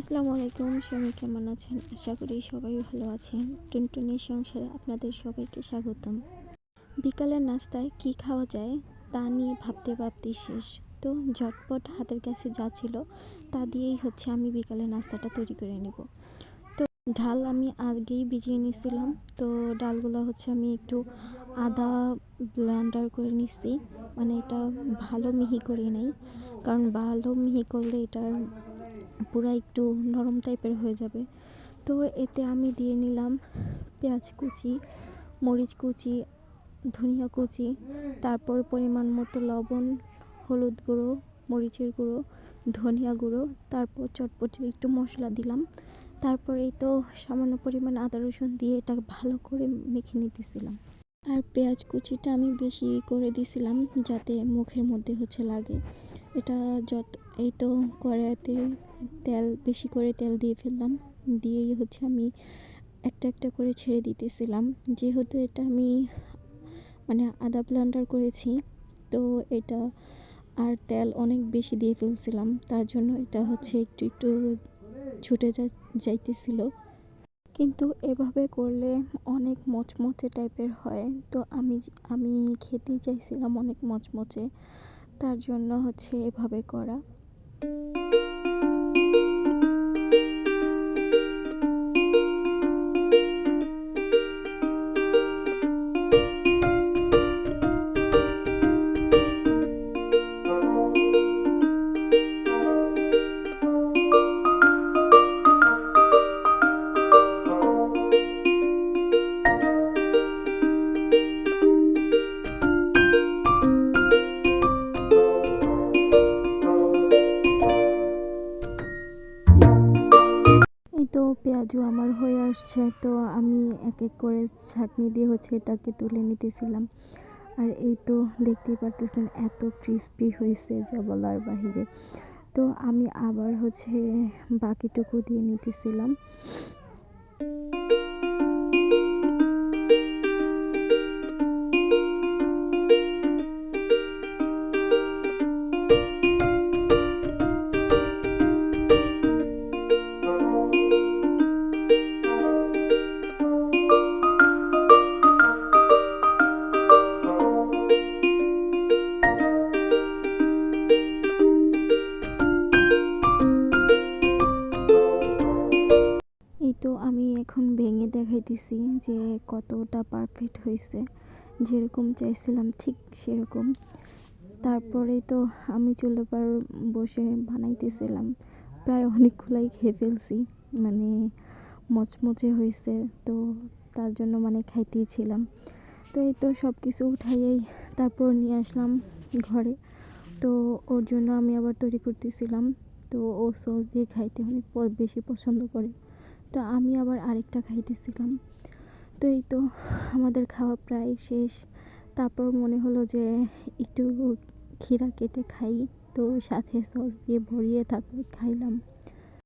আসসালামু আলাইকুম। সবাই কেমন আছেন? আশা করি সবাই ভালো আছেন। টুনটুনির সংসারে আপনাদের সবাইকে স্বাগতম। বিকালের নাস্তায় কি খাওয়া যায় তা নিয়ে ভাবতে ভাবতেই শেষ। তো ঝটপট হাতের কাছে যা ছিল তা দিয়েই আমি বিকালের নাস্তাটা তৈরি করে নেব। তো ডাল আমি আগেই ভিজিয়ে নিয়েছিলাম। তো ডালগুলো আমি একটু আদা ব্লেন্ডার করে নিচ্ছি, মানে এটা ভালো মিহি করে নেই, কারণ ভালো মিহি করলে এটার পুরো একটু নরম টাইপের হয়ে যাবে। তো এতে আমি দিয়ে নিলাম পেঁয়াজ কুচি, মরিচ কুচি, ধনিয়া কুচি, তারপর পরিমাণ মতো লবণ, হলুদ গুঁড়ো, মরিচের গুঁড়ো, ধনিয়া গুঁড়ো, তারপর চটপটির একটু মশলা দিলাম। তারপরেই তো সামান্য পরিমাণ আদা রসুন দিয়ে এটা ভালো করে মেখে নিতেছিলাম। আর পেঁয়াজ কুচিটা আমি বেশি করে দিছিলাম যাতে মুখের মধ্যে লাগে। এটা এই তো কড়াইতে বেশি করে তেল দিয়ে ফেললাম, দিয়েই আমি একটা একটা করে ছেড়ে দিতেছিলাম। যেহেতু এটা আমি আদা ব্লেন্ডার করেছি, তো এটা আর তেল অনেক বেশি দিয়ে ফেলছিলাম, তার জন্য এটা একটু একটু ছুটে যাইতেছিল। কিন্তু এভাবে করলে অনেক মচমচে টাইপের হয়। তো আমি খেতেই চাইছিলাম অনেক মচমচে, তার জন্য এভাবে করা। এই তো পেঁয়াজু আমার হয়ে আসছে, তো আমি এক এক করে ছাঁকনি দিয়ে এটাকে তুলে নিতেছিলাম। আর এই তো দেখতেই পারতেছেন এত ক্রিস্পি হয়েছে যা বলার বাহিরে। তো আমি আবার বাকিটুকু দিয়ে নিতেছিলাম। এই তো আমি এখন ভেঙে দেখাইতেছি যে কতটা পারফেক্ট হয়েছে, যেরকম চাইছিলাম ঠিক সেরকম। তারপরে তো আমি চুলার পর বসে বানাইতেছিলাম, প্রায় অনেকগুলাই খেয়ে ফেলছি, মচমচে হয়েছে, তো তার জন্য খাইতেই ছিলাম। তো এই তো সব কিছু উঠাইয়েই তারপর নিয়ে আসলাম ঘরে। তো ওর জন্য আমি আবার তৈরি করতেছিলাম। তো ও সস দিয়ে খাইতে অনেক বেশি পছন্দ করে, তো আমি আবার আরেকটা খাইতেছিলাম। তো এই তো আমাদের খাওয়া প্রায় শেষ। তারপর মনে হলো যে একটু ক্ষীরা কেটে খাই, তো সাথে সস দিয়ে ভরিয়ে তারপর খাইলাম।